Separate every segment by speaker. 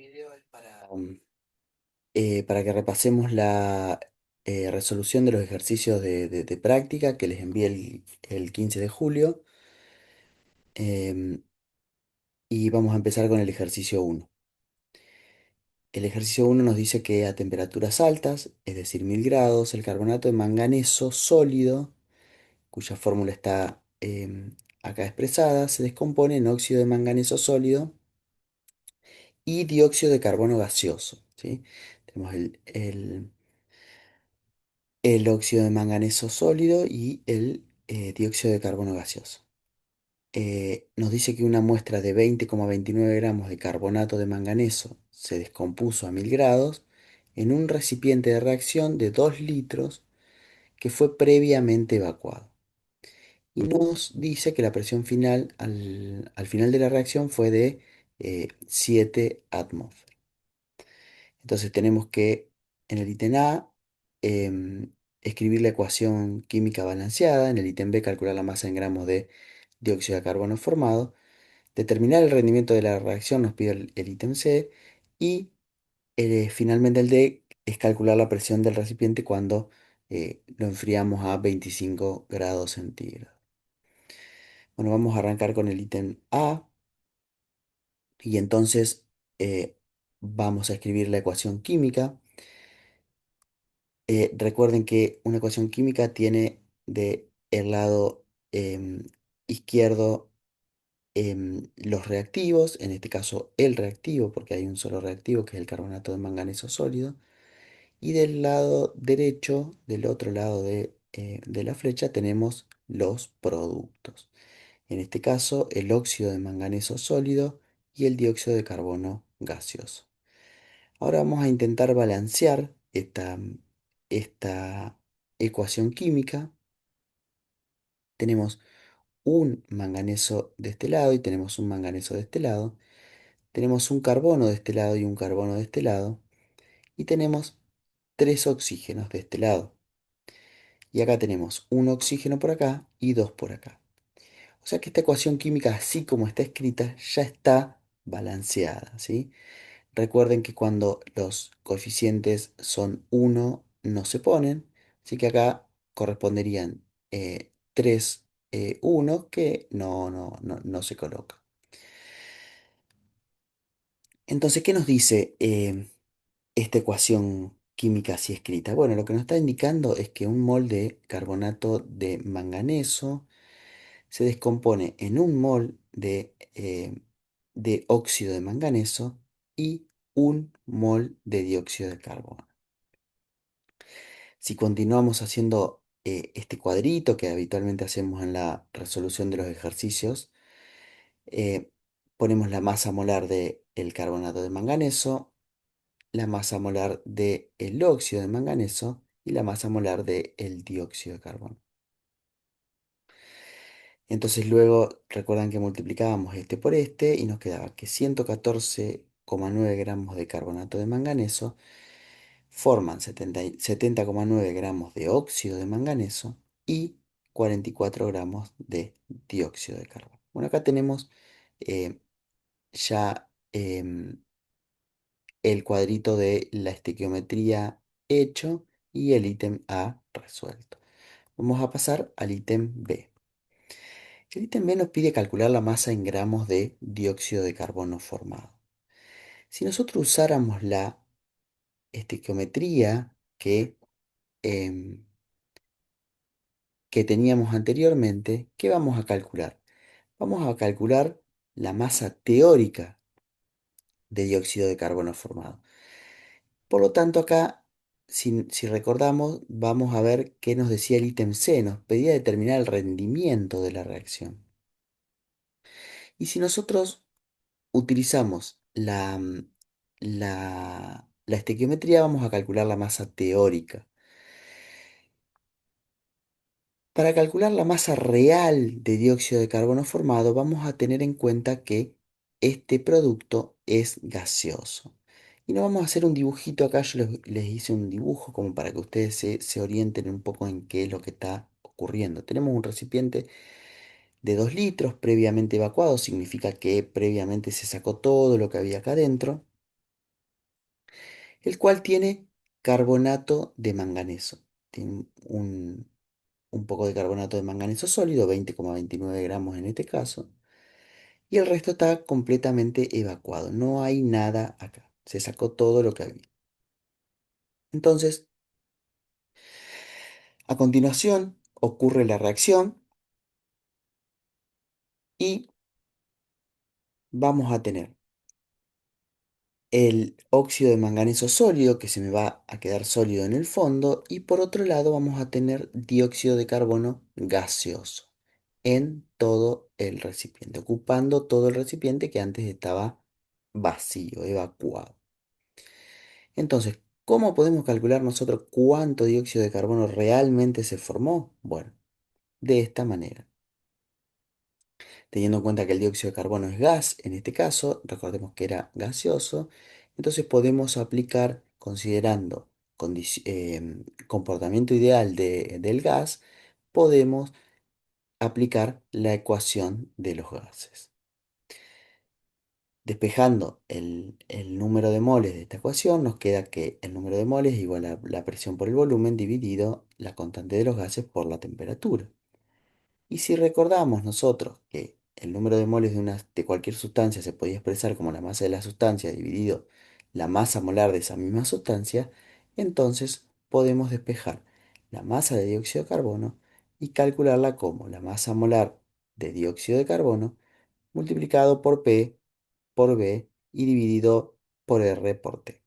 Speaker 1: video es para que repasemos la resolución de los ejercicios de práctica que les envié el 15 de julio. em, y vamos a empezar con el ejercicio uno. El ejercicio uno nos dice que a temperaturas altas, es decir, 1000 grados, el carbonato de manganeso sólido, cuya fórmula está acá expresada, se descompone en óxido de manganeso sólido y dióxido de carbono gaseoso, ¿sí? Tenemos el óxido de manganeso sólido y el dióxido de carbono gaseoso. Nos dice que una muestra de 20,29 gramos de carbonato de manganeso se descompuso a 1000 grados en un recipiente de reacción de 2 litros que fue previamente evacuado. Y nos dice que la presión final al final de la reacción fue de 7 atmósferas. Entonces tenemos que en el ítem A escribir la ecuación química balanceada, en el ítem B calcular la masa en gramos de dióxido de carbono formado, determinar el rendimiento de la reacción nos pide el ítem C y finalmente el D es calcular la presión del recipiente cuando lo enfriamos a 25 grados centígrados. Bueno, vamos a arrancar con el ítem A y entonces vamos a escribir la ecuación química. Recuerden que una ecuación química tiene de el lado izquierdo los reactivos, en este caso el reactivo, porque hay un solo reactivo que es el carbonato de manganeso sólido, y del lado derecho, del otro lado de la flecha, tenemos los productos. En este caso, el óxido de manganeso sólido y el dióxido de carbono gaseoso. Ahora vamos a intentar balancear esta ecuación química. Tenemos un manganeso de este lado y tenemos un manganeso de este lado. Tenemos un carbono de este lado y un carbono de este lado. Y tenemos tres oxígenos de este lado. Y acá tenemos un oxígeno por acá y dos por acá. O sea que esta ecuación química, así como está escrita, ya está balanceada, ¿sí? Recuerden que cuando los coeficientes son uno no se ponen, así que acá corresponderían 3, 1, que no se coloca. Entonces, ¿qué nos dice esta ecuación química así escrita? Bueno, lo que nos está indicando es que un mol de carbonato de manganeso se descompone en un mol de óxido de manganeso y un mol de dióxido de carbono. Si continuamos haciendo este cuadrito que habitualmente hacemos en la resolución de los ejercicios, eh, ponemos la masa molar del carbonato de manganeso, la masa molar del óxido de manganeso y la masa molar del dióxido de carbono. Entonces luego recuerdan que multiplicábamos este por este y nos quedaba que 114,9 gramos de carbonato de manganeso forman 70,9 gramos de óxido de manganeso y 44 gramos de dióxido de carbono. Bueno, acá tenemos eh, ya el cuadrito de la estequiometría hecho y el ítem A resuelto. Vamos a pasar al ítem B. El ítem B nos pide calcular la masa en gramos de dióxido de carbono formado. Si nosotros usáramos la estequiometría em, que teníamos anteriormente, ¿qué vamos a calcular? Vamos a calcular la masa teórica de dióxido de carbono formado. Por lo tanto, acá, si recordamos, vamos a ver qué nos decía el ítem C. Nos pedía determinar el rendimiento de la reacción. Y si nosotros utilizamos la estequiometría, vamos a calcular la masa teórica. Para calcular la masa real de dióxido de carbono formado, vamos a tener en cuenta que este producto es gaseoso. Y no vamos a hacer un dibujito acá, yo les hice un dibujo como para que ustedes se orienten un poco en qué es lo que está ocurriendo. Tenemos un recipiente de 2 litros previamente evacuado, significa que previamente se sacó todo lo que había acá adentro. el cual tiene carbonato de manganeso. Tiene un poco de carbonato de manganeso sólido, 20,29 gramos en este caso, y el resto está completamente evacuado. No hay nada acá. Se sacó todo lo que había. Entonces, a continuación, ocurre la reacción y vamos a tener el óxido de manganeso sólido que se me va a quedar sólido en el fondo y por otro lado vamos a tener dióxido de carbono gaseoso en todo el recipiente, ocupando todo el recipiente que antes estaba vacío, evacuado. Entonces, ¿cómo podemos calcular nosotros cuánto dióxido de carbono realmente se formó? Bueno, de esta manera. Teniendo en cuenta que el dióxido de carbono es gas, en este caso, recordemos que era gaseoso, entonces podemos aplicar, considerando comportamiento ideal del gas, podemos aplicar la ecuación de los gases. Despejando el número de moles de esta ecuación, nos queda que el número de moles es igual a la presión por el volumen dividido la constante de los gases por la temperatura. Y si recordamos nosotros que el número de moles de cualquier sustancia se podía expresar como la masa de la sustancia dividido la masa molar de esa misma sustancia, entonces podemos despejar la masa de dióxido de carbono y calcularla como la masa molar de dióxido de carbono multiplicado por P por B y dividido por R por T.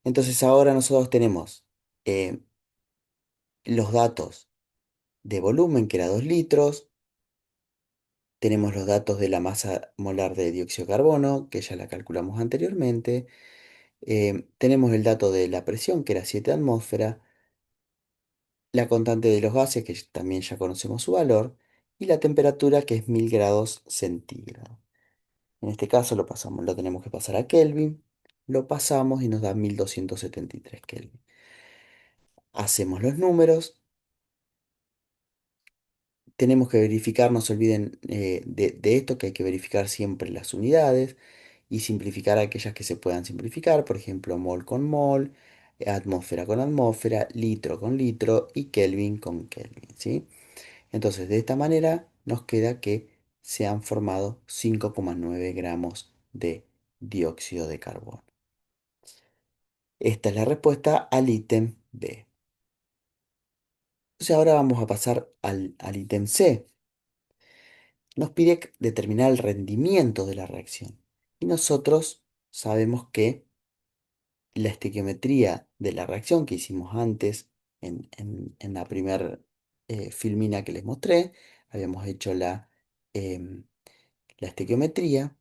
Speaker 1: Entonces ahora nosotros tenemos eh, los datos de volumen, que era 2 litros. Tenemos los datos de la masa molar de dióxido de carbono, que ya la calculamos anteriormente. Tenemos el dato de la presión, que era 7 atmósferas. La constante de los gases, que también ya conocemos su valor. Y la temperatura, que es 1000 grados centígrados. En este caso lo pasamos, lo tenemos que pasar a Kelvin. Lo pasamos y nos da 1273 Kelvin. Hacemos los números. Tenemos que verificar, no se olviden de esto, que hay que verificar siempre las unidades y simplificar aquellas que se puedan simplificar, por ejemplo, mol con mol, atmósfera con atmósfera, litro con litro y Kelvin con Kelvin, ¿sí? Entonces, de esta manera nos queda que se han formado 5,9 gramos de dióxido de carbono. Esta es la respuesta al ítem B. Entonces, ahora vamos a pasar al ítem C. Nos pide determinar el rendimiento de la reacción. Y nosotros sabemos que la estequiometría de la reacción que hicimos antes en la primera filmina que les mostré, habíamos hecho em, la estequiometría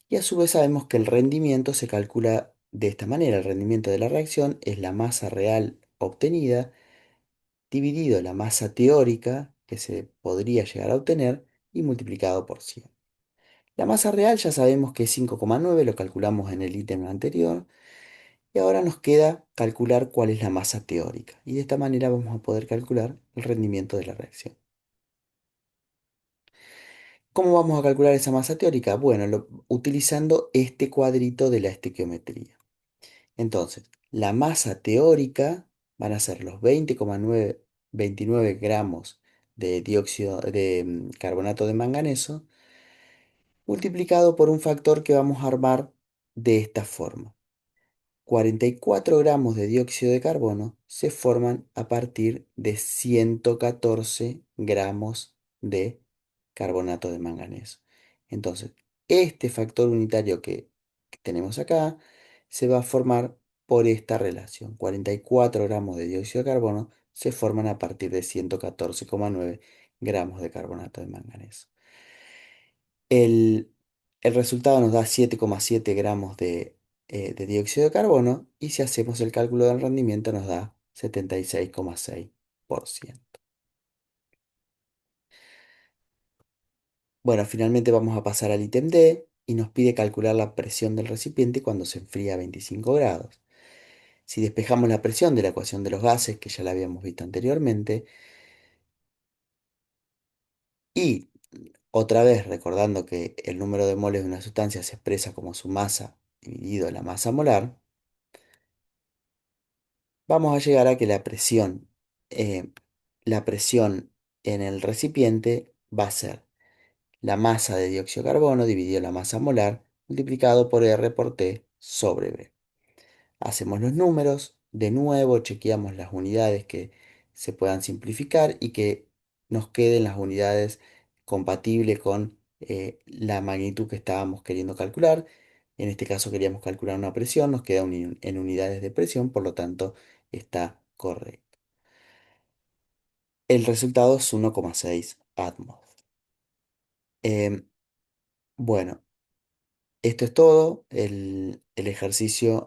Speaker 1: y a su vez sabemos que el rendimiento se calcula de esta manera. El rendimiento de la reacción es la masa real obtenida dividido la masa teórica que se podría llegar a obtener y multiplicado por 100. La masa real ya sabemos que es 5,9, lo calculamos en el ítem anterior. Y ahora nos queda calcular cuál es la masa teórica. Y de esta manera vamos a poder calcular el rendimiento de la reacción. ¿Cómo vamos a calcular esa masa teórica? Bueno, utilizando este cuadrito de la estequiometría. Entonces, la masa teórica van a ser los 20,29 gramos de dióxido de carbonato de manganeso multiplicado por un factor que vamos a armar de esta forma. 44 gramos de dióxido de carbono se forman a partir de 114 gramos de carbonato de manganeso. Entonces, este factor unitario que tenemos acá se va a formar por esta relación. 44 gramos de dióxido de carbono se forman a partir de 114,9 gramos de carbonato de manganeso. El, el resultado nos da 7,7 gramos de dióxido de carbono y si hacemos el cálculo del rendimiento nos da 76,6%. Bueno, finalmente vamos a pasar al ítem D y nos pide calcular la presión del recipiente cuando se enfría a 25 grados. Si despejamos la presión de la ecuación de los gases, que ya la habíamos visto anteriormente, y otra vez recordando que el número de moles de una sustancia se expresa como su masa dividido la masa molar, vamos a llegar a que eh, la presión en el recipiente va a ser la masa de dióxido de carbono dividido la masa molar multiplicado por R por T sobre B. Hacemos los números, de nuevo chequeamos las unidades que se puedan simplificar y que nos queden las unidades compatibles con la magnitud que estábamos queriendo calcular. En este caso queríamos calcular una presión, nos queda en unidades de presión, por lo tanto está correcto. El resultado es 1,6 atmos. Em, bueno, esto es todo. El ejercicio